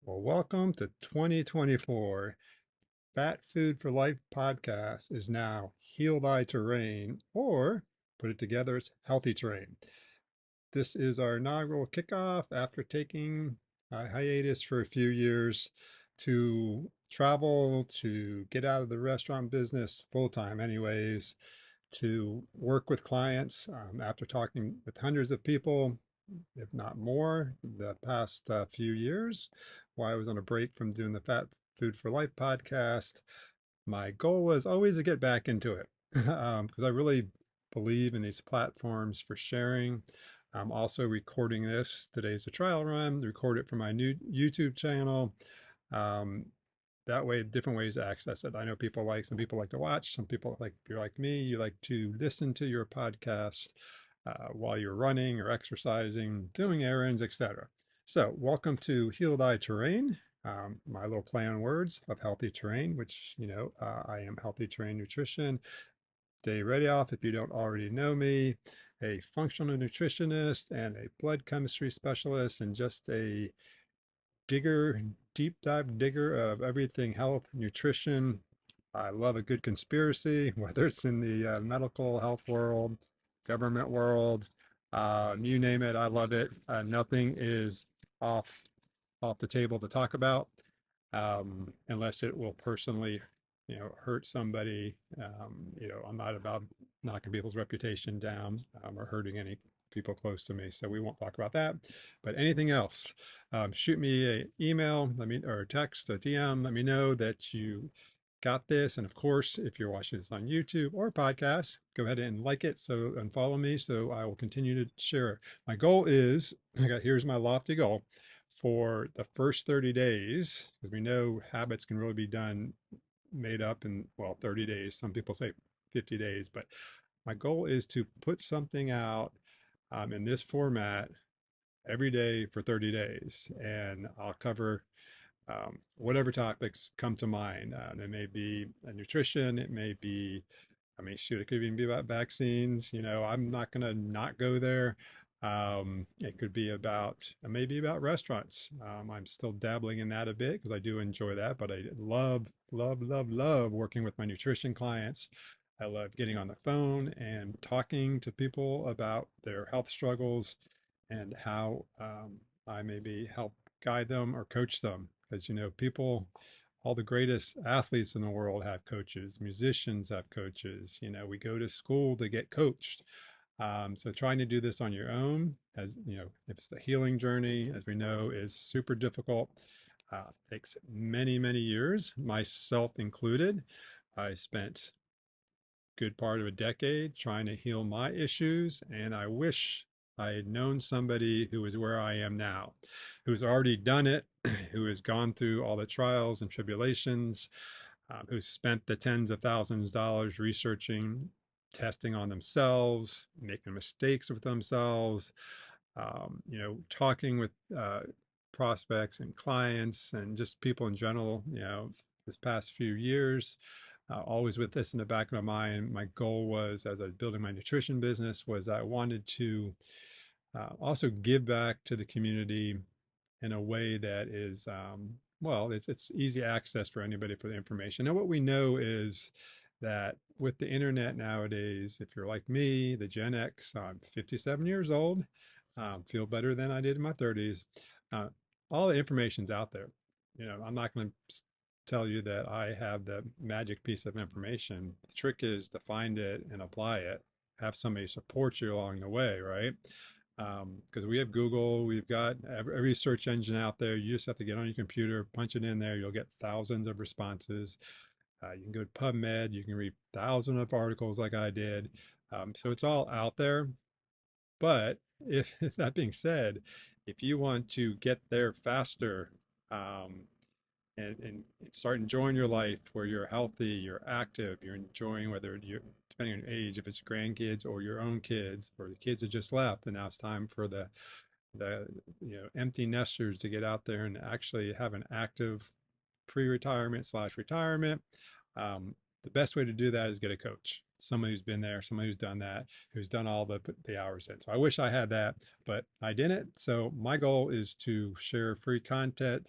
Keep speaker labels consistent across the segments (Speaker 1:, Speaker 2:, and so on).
Speaker 1: Well, welcome to 2024. Fat Food for Life podcast is now Healthy Terrain, or put it together, it's Healthy Terrain. This is our inaugural kickoff after taking a hiatus for a few years to travel, to get out of the restaurant business full time, anyways, to work with clients after talking with hundreds of people, if not more, the past few years while I was on a break from doing the Fat Food for Life podcast. My goal was always to get back into it because I really believe in these platforms for sharing. I'm also recording this. Today's a trial run, record it for my new YouTube channel. Um, that way, different ways to access it. I know some people like to watch, some people like, if you're like me, you like to listen to your podcast while you're running or exercising, doing errands, etc. So, welcome to Healed Eye Terrain, my little play on words of Healthy Terrain, which, I am Healthy Terrain Nutrition. Day Ready Off, if you don't already know me, a functional nutritionist and a blood chemistry specialist, and just a digger, deep dive digger of everything health, nutrition. I love a good conspiracy, whether it's in the medical health world, government world, you name it, I love it. Nothing is off off the table to talk about, unless it will personally, hurt somebody. I'm not about knocking people's reputation down or hurting any people close to me, so we won't talk about that. But anything else, shoot me an email, or text, a DM, let me know that you got this. And of course, if you're watching this on YouTube or podcast, go ahead and like it and follow me so I will continue to share it. My goal is, here's my lofty goal for the first 30 days, because we know habits can really be made up in, well, 30 days. Some people say 50 days, but my goal is to put something out in this format every day for 30 days. And I'll cover whatever topics come to mind. It may be nutrition, it may be, shoot, it could even be about vaccines. I'm not going to not go there. It could be about, maybe about restaurants. I'm still dabbling in that a bit because I do enjoy that, but I love, love, love, love working with my nutrition clients. I love getting on the phone and talking to people about their health struggles and how I maybe help guide them or coach them. Because, people, all the greatest athletes in the world have coaches, musicians have coaches. We go to school to get coached. So trying to do this on your own, as you know, if it's the healing journey, as we know, is super difficult. Takes many, many years, myself included. I spent good part of a decade trying to heal my issues. And I wish I had known somebody who is where I am now, who's already done it, who has gone through all the trials and tribulations, who's spent the tens of thousands of dollars researching, testing on themselves, making mistakes with themselves, talking with prospects and clients and just people in general, this past few years. Always with this in the back of my mind, my goal was, as I was building my nutrition business, was I wanted to also give back to the community in a way that is, well, it's easy access for anybody for the information. And what we know is that with the internet nowadays, if you're like me, the Gen X, I'm 57 years old, feel better than I did in my 30s. Uh, all the information's out there. I'm not going to tell you that I have the magic piece of information. The trick is to find it and apply it. Have somebody support you along the way, right? Because we have Google, we've got every search engine out there. You just have to get on your computer, punch it in there. You'll get thousands of responses. You can go to PubMed. You can read thousands of articles like I did. So it's all out there. But if that being said, if you want to get there faster, um, and start enjoying your life where you're healthy, you're active, you're enjoying, whether you're, depending on your age, if it's grandkids or your own kids or the kids that just left, and now it's time for the empty nesters to get out there and actually have an active pre-retirement slash retirement. Um, the best way to do that is get a coach, somebody who's been there, somebody who's done that, who's done all the hours in. So I wish I had that, but I didn't. So my goal is to share free content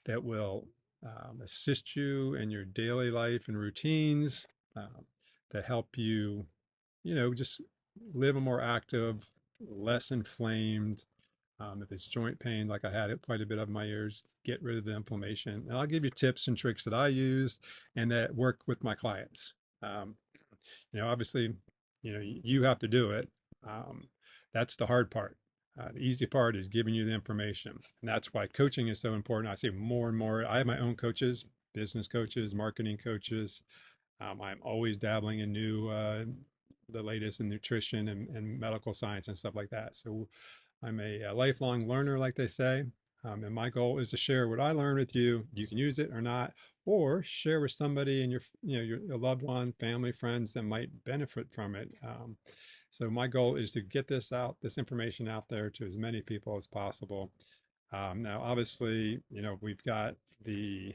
Speaker 1: that will assist you in your daily life and routines, um, that help you, just live a more active, less inflamed. If it's joint pain, like I had it quite a bit of in my ears, get rid of the inflammation. And I'll give you tips and tricks that I use and that work with my clients. Um, Obviously, you have to do it. Um, that's the hard part. The easy part is giving you the information. And that's why coaching is so important. I see more and more. I have my own coaches, business coaches, marketing coaches. I'm always dabbling in the latest in nutrition and medical science and stuff like that. So I'm a lifelong learner, like they say. And my goal is to share what I learned with you. You can use it or not, or share with somebody in your loved one, family, friends that might benefit from it. So my goal is to get this information out there to as many people as possible. Now, obviously, we've got the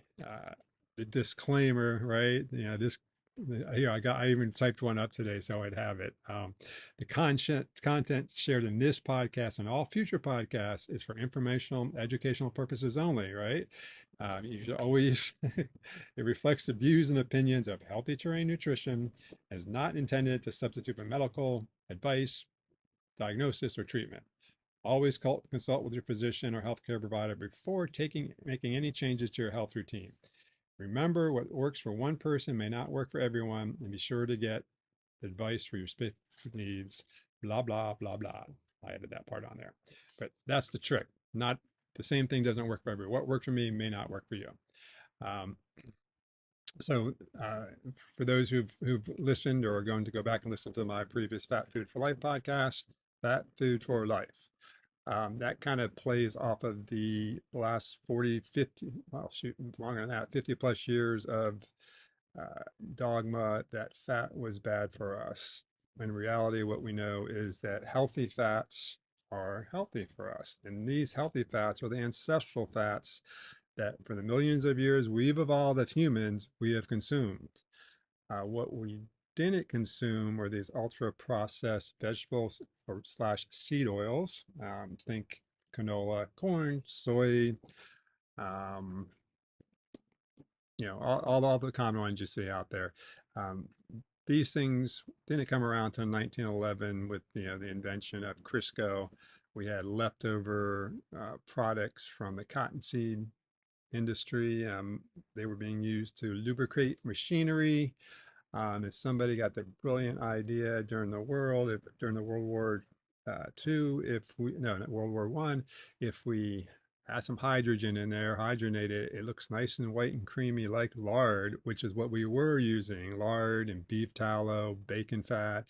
Speaker 1: disclaimer, right? Here I even typed one up today so I'd have it. The content shared in this podcast and all future podcasts is for informational, educational purposes only, right? You should always it reflects the views and opinions of Healthy Terrain Nutrition, as not intended to substitute for medical advice, diagnosis, or treatment. Always consult with your physician or healthcare provider before making any changes to your health routine. Remember, what works for one person may not work for everyone, and be sure to get advice for your specific needs. Blah, blah, blah, blah. I added that part on there. But that's the trick. Not the same thing doesn't work for everyone. What worked for me may not work for you. Um, so, for those who've listened or are going to go back and listen to my previous Fat Food for Life podcast, Fat Food for Life. That kind of plays off of the last 40, 50, well, shoot, longer than that, 50 plus years of dogma that fat was bad for us. In reality, what we know is that healthy fats are healthy for us. And these healthy fats are the ancestral fats that for the millions of years we've evolved as humans, we have consumed. What we didn't consume were these ultra processed vegetables or slash seed oils. Think canola, corn, soy, um, all the common ones you see out there. Um, these things didn't come around until 1911 with the invention of Crisco. We had leftover products from the cottonseed industry. They were being used to lubricate machinery. If somebody got the brilliant idea during the World War II, if we no, not World War One, if we add some hydrogen in there, hydrogenate it, it looks nice and white and creamy like lard, which is what we were using, lard and beef tallow, bacon fat.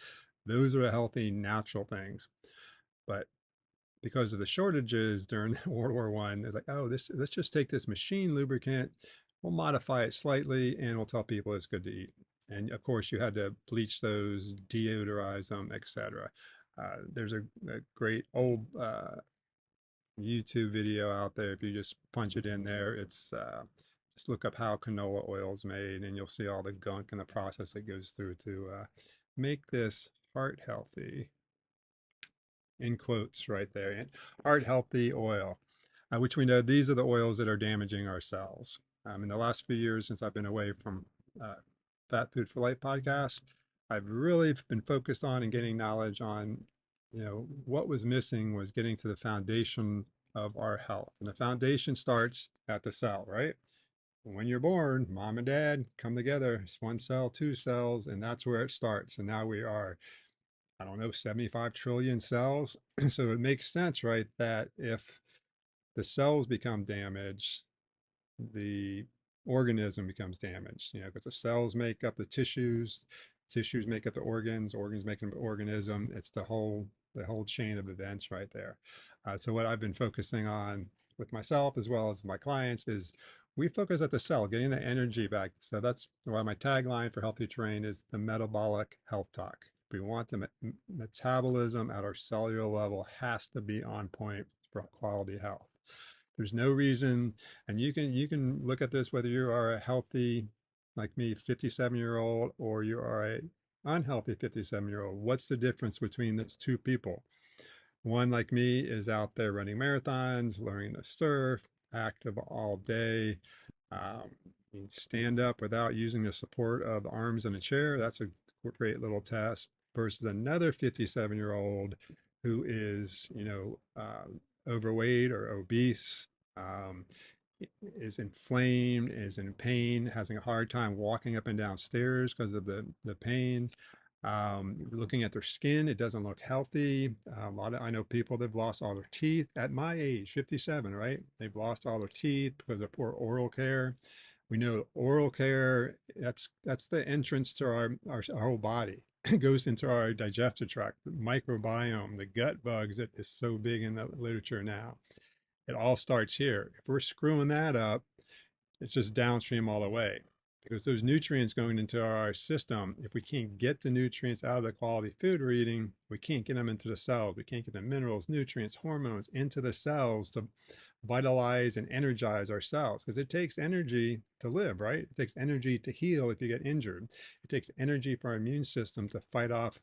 Speaker 1: Those are the healthy, natural things. But because of the shortages during World War One, they're like, oh, let's just take this machine lubricant, we'll modify it slightly, and we'll tell people it's good to eat. And of course, you had to bleach those, deodorize them, etc. There's a great old YouTube video out there. If you just punch it in there, it's just look up how canola oil is made, and you'll see all the gunk and the process it goes through to make this heart healthy, in quotes right there, and heart healthy oil, which we know these are the oils that are damaging our cells. In the last few years, since I've been away from uh, Fat Food for Life podcast, I've really been focused on and getting knowledge on, what was missing was getting to the foundation of our health. And the foundation starts at the cell, right? When you're born, mom and dad come together. It's one cell, two cells, and that's where it starts. And now we are, I don't know, 75 trillion cells. So it makes sense, right, that if the cells become damaged, the organism becomes damaged, because the cells make up the tissues make up the organs make up the organism. It's the whole chain of events right there. So what I've been focusing on with myself as well as my clients is we focus at the cell, getting the energy back. So that's why my tagline for Healthy Terrain is the metabolic health talk. We want the metabolism at our cellular level has to be on point for quality health. There's no reason, and you can look at this whether you are a healthy, like me, 57-year-old, or you are a unhealthy 57-year-old. What's the difference between those two people? One, like me, is out there running marathons, learning to surf, active all day. Um, you stand up without using the support of the arms in a chair. That's a great little test versus another 57-year-old who is, overweight or obese, um, is inflamed, is in pain, having a hard time walking up and down stairs because of the pain. Looking at their skin, it doesn't look healthy. I know people that've lost all their teeth at my age, 57, right? They've lost all their teeth because of poor oral care. We know oral care, that's the entrance to our whole body. It goes into our digestive tract, the microbiome, the gut bugs that is so big in the literature now. It all starts here. If we're screwing that up, it's just downstream all the way. Because those nutrients going into our system, if we can't get the nutrients out of the quality food we're eating, we can't get them into the cells. We can't get the minerals, nutrients, hormones into the cells to vitalize and energize our cells. Because it takes energy to live, right? It takes energy to heal if you get injured. It takes energy for our immune system to fight off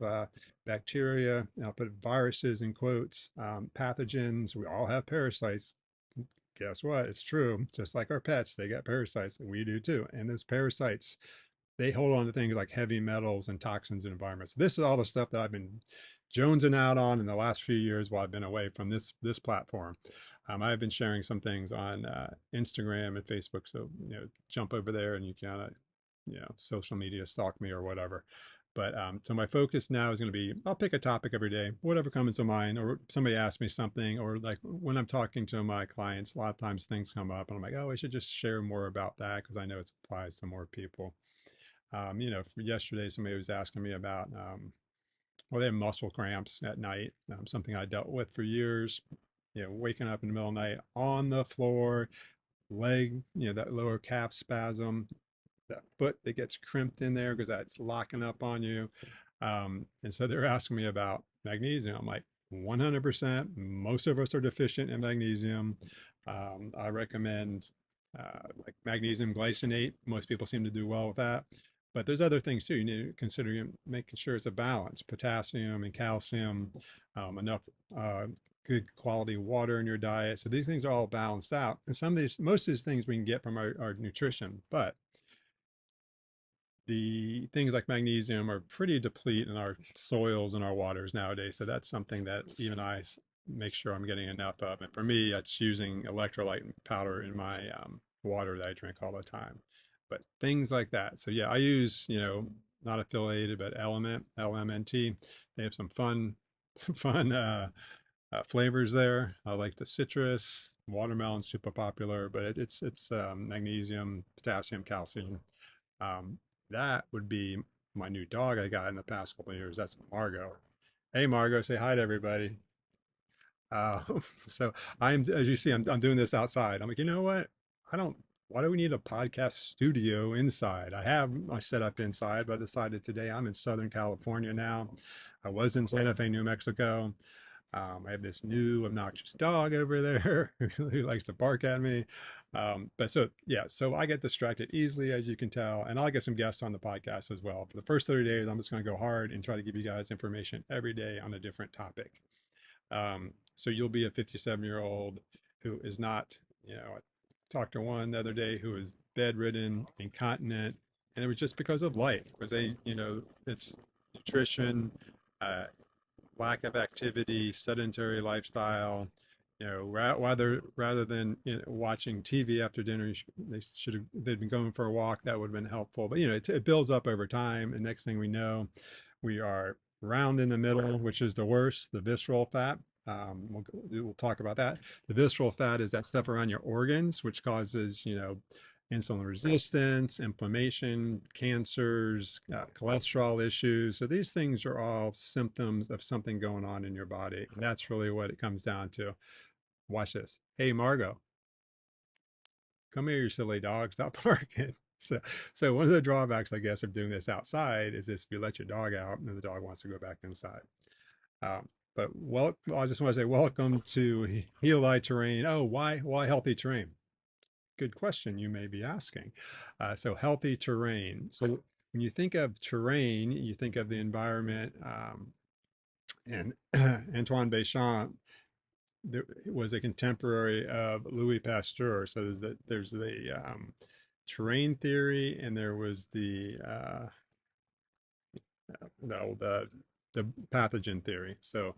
Speaker 1: bacteria, I'll put viruses in quotes, pathogens. We all have parasites. Guess what? It's true. Just like our pets, they got parasites. We do too. And those parasites, they hold on to things like heavy metals and toxins in environments. This is all the stuff that I've been jonesing out on in the last few years while I've been away from this platform. I've been sharing some things on Instagram and Facebook, so jump over there and you can social media stalk me or whatever. But so my focus now is going to be I'll pick a topic every day, whatever comes to mind, or somebody asks me something, or like when I'm talking to my clients, a lot of times things come up and I'm like, oh, I should just share more about that because I know it applies to more people. For yesterday, somebody was asking me about, well, they have muscle cramps at night, something I dealt with for years. Waking up in the middle of the night on the floor, leg, that lower calf spasm, that foot that gets crimped in there because that's locking up on you. And so they're asking me about magnesium. I'm like, 100%. Most of us are deficient in magnesium. I recommend like magnesium glycinate. Most people seem to do well with that. But there's other things too. You need to consider making sure it's a balance, potassium and calcium, enough good quality water in your diet. So these things are all balanced out. And most of these things we can get from our nutrition, but the things like magnesium are pretty deplete in our soils and our waters nowadays. So that's something that even I make sure I'm getting enough of. And for me, that's using electrolyte powder in my water that I drink all the time. But things like that. So yeah, I use, not affiliated, but Element, LMNT. They have some fun, fun flavors there. I like the citrus, watermelon, super popular, but it's magnesium, potassium, calcium, um, that would be my new dog I got in the past couple of years. That's Margot. Hey, Margot, say hi to everybody. Uh, so as you see, I'm doing this outside. I'm like, you know what? I don't, why do we need a podcast studio inside? I have my setup inside, but I decided today I'm in Southern California now. I was in Santa Fe, New Mexico. I have this new obnoxious dog over there who likes to bark at me. But so, yeah, so I get distracted easily, as you can tell, and I'll get some guests on the podcast as well. For the first 30 days, I'm just going to go hard and try to give you guys information every day on a different topic. So you'll be a 57-year-old who is not, I talked to one the other day who was bedridden, incontinent, and it was just because of life, because it's nutrition, uh, lack of activity, sedentary lifestyle. Rather than watching TV after dinner, they'd been going for a walk. That would have been helpful. But it builds up over time, and next thing we know, we are round in the middle, which is the worst. The visceral fat. We'll talk about that. The visceral fat is that stuff around your organs, which causes insulin resistance, inflammation, cancers, cholesterol issues. So these things are all symptoms of something going on in your body. And that's really what it comes down to. Watch this. Hey, Margot, come here, you silly dog. Stop barking. So one of the drawbacks, I guess, of doing this outside is this: if you let your dog out, and the dog wants to go back inside. But I just want to say welcome to Healthy Terrain. Oh, why Healthy Terrain? Good question you may be asking. So healthy terrain. So when you think of terrain, you think of the environment. And Antoine Béchamp there was a contemporary of Louis Pasteur. So there's the terrain theory, and there was no the pathogen theory. So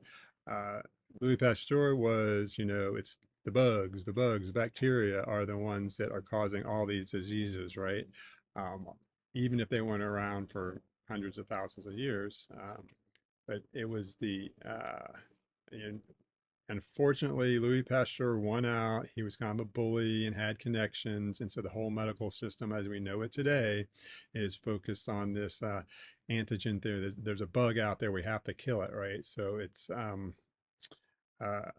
Speaker 1: uh, Louis Pasteur was, it's the bugs, bacteria are the ones that are causing all these diseases, right? Um, Even if they weren't around for hundreds of thousands of years, but it was and unfortunately, Louis Pasteur won out. He was kind of a bully and had connections. And so the whole medical system, as we know it today, is focused on this antigen theory. There's a bug out there. We have to kill it, right? So it's uh,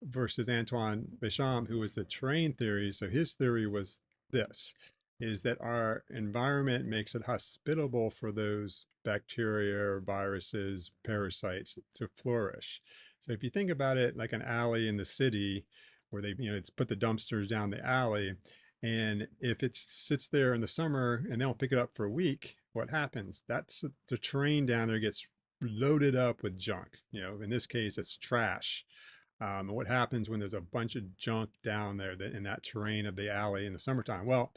Speaker 1: versus Antoine Béchamp, who was the terrain theory. So his theory was this, is that our environment makes it hospitable for those bacteria, viruses, parasites to flourish. So if you think about it like an alley in the city where it's put the dumpsters down the alley, and if it sits there in the summer and they don't pick it up for a week, what happens? That's the terrain down there gets loaded up with junk. In this case, it's trash. And what happens when there's a bunch of junk down there in that terrain of the alley in the summertime? Well,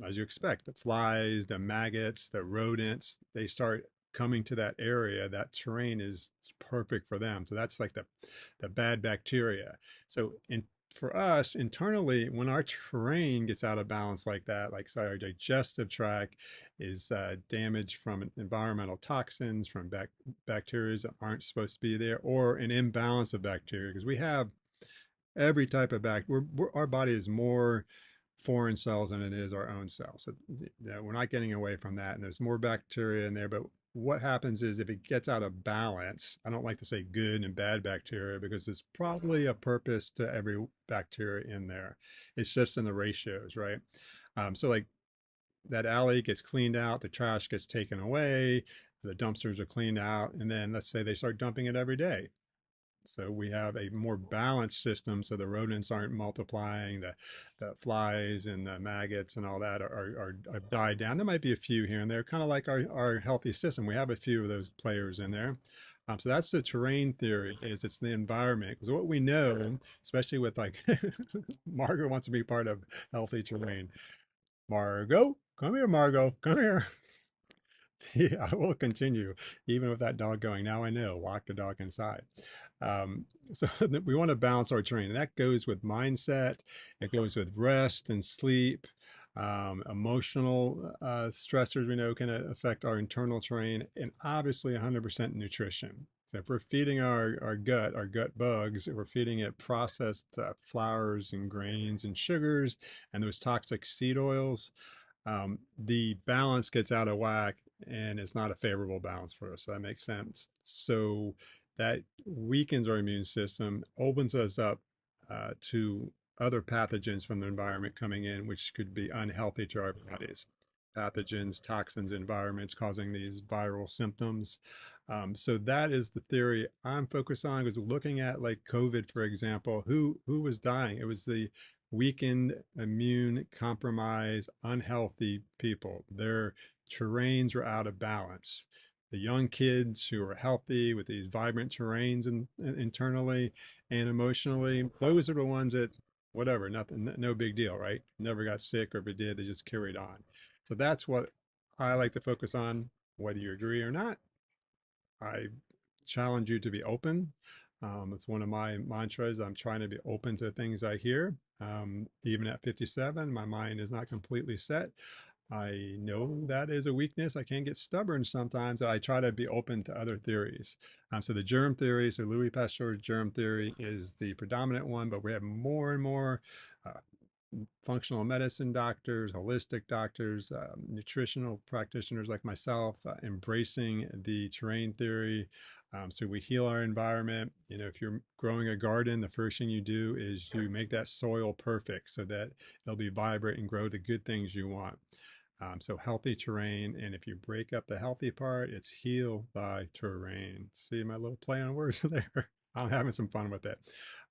Speaker 1: as you expect, the flies, the maggots, the rodents, they start coming to that area. That terrain is perfect for them. So that's like the bad bacteria. So for us internally, when our terrain gets out of balance like that, like say our digestive tract is damaged from environmental toxins, from bacteria that aren't supposed to be there, or an imbalance of bacteria, because we have every type of our body is more foreign cells than it is our own cells. So we're not getting away from that. And there's more bacteria in there. But what happens is if it gets out of balance, I don't like to say good and bad bacteria because there's probably a purpose to every bacteria in there. It's just in the ratios, right? So like that alley gets cleaned out, the trash gets taken away, the dumpsters are cleaned out, and then let's say they start dumping it every day. So we have a more balanced system so the rodents aren't multiplying, the flies and the maggots and all that are died down. There might be a few here and there, kind of like our healthy system. We have a few of those players in there. So that's the terrain theory, is it's the environment. Because what we know, especially with like Margot wants to be part of Healthy Terrain. Margot, come here, Margot, come here. Yeah, I will continue, even with that dog going. Now I know, lock the dog inside. Um, so we want to balance our terrain, and that goes with mindset. It goes with rest and sleep. Emotional stressors we know can affect our internal terrain, and obviously 100% nutrition. So if we're feeding our gut bugs, if we're feeding it processed flours and grains and sugars and those toxic seed oils, the balance gets out of whack and it's not a favorable balance for us. So that makes sense. So that weakens our immune system, opens us up to other pathogens from the environment coming in, which could be unhealthy to our bodies. Pathogens, toxins, environments causing these viral symptoms. So that is the theory I'm focused on. Is looking at like COVID, for example, who was dying? It was the weakened, immune compromised, unhealthy people. Their terrains were out of balance. The young kids who are healthy with these vibrant terrains internally and emotionally, those are the ones that, whatever, nothing, no big deal, right? Never got sick, or if it did, they just carried on. So that's what I like to focus on, whether you agree or not. I challenge you to be open. It's one of my mantras. I'm trying to be open to things I hear. Even at 57, my mind is not completely set. I know that is a weakness. I can get stubborn sometimes. I try to be open to other theories. So the germ theory, so Louis Pasteur's germ theory is the predominant one, but we have more and more uh, functional medicine doctors, holistic doctors, nutritional practitioners like myself, embracing the terrain theory. So we heal our environment. If you're growing a garden, the first thing you do is you make that soil perfect so that it'll be vibrant and grow the good things you want. So healthy terrain, and if you break up the healthy part, it's heal thy terrain. See my little play on words there? I'm having some fun with it.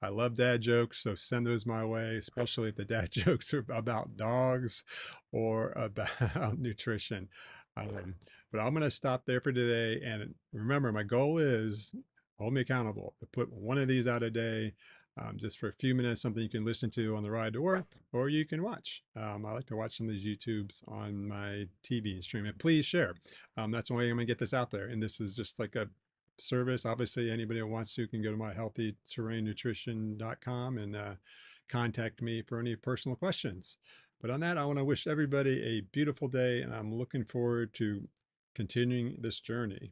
Speaker 1: I love dad jokes, so send those my way, especially if the dad jokes are about dogs or about nutrition. Um, but I'm going to stop there for today. And remember, my goal is hold me accountable to put one of these out a day, just for a few minutes, something you can listen to on the ride to work, or you can watch. I like to watch some of these YouTubes on my TV and stream it. Please share. That's the way I'm going to get this out there. And this is just like a service. Obviously, anybody who wants to can go to my healthyterrainnutrition.com and contact me for any personal questions. But on that, I want to wish everybody a beautiful day, and I'm looking forward to continuing this journey.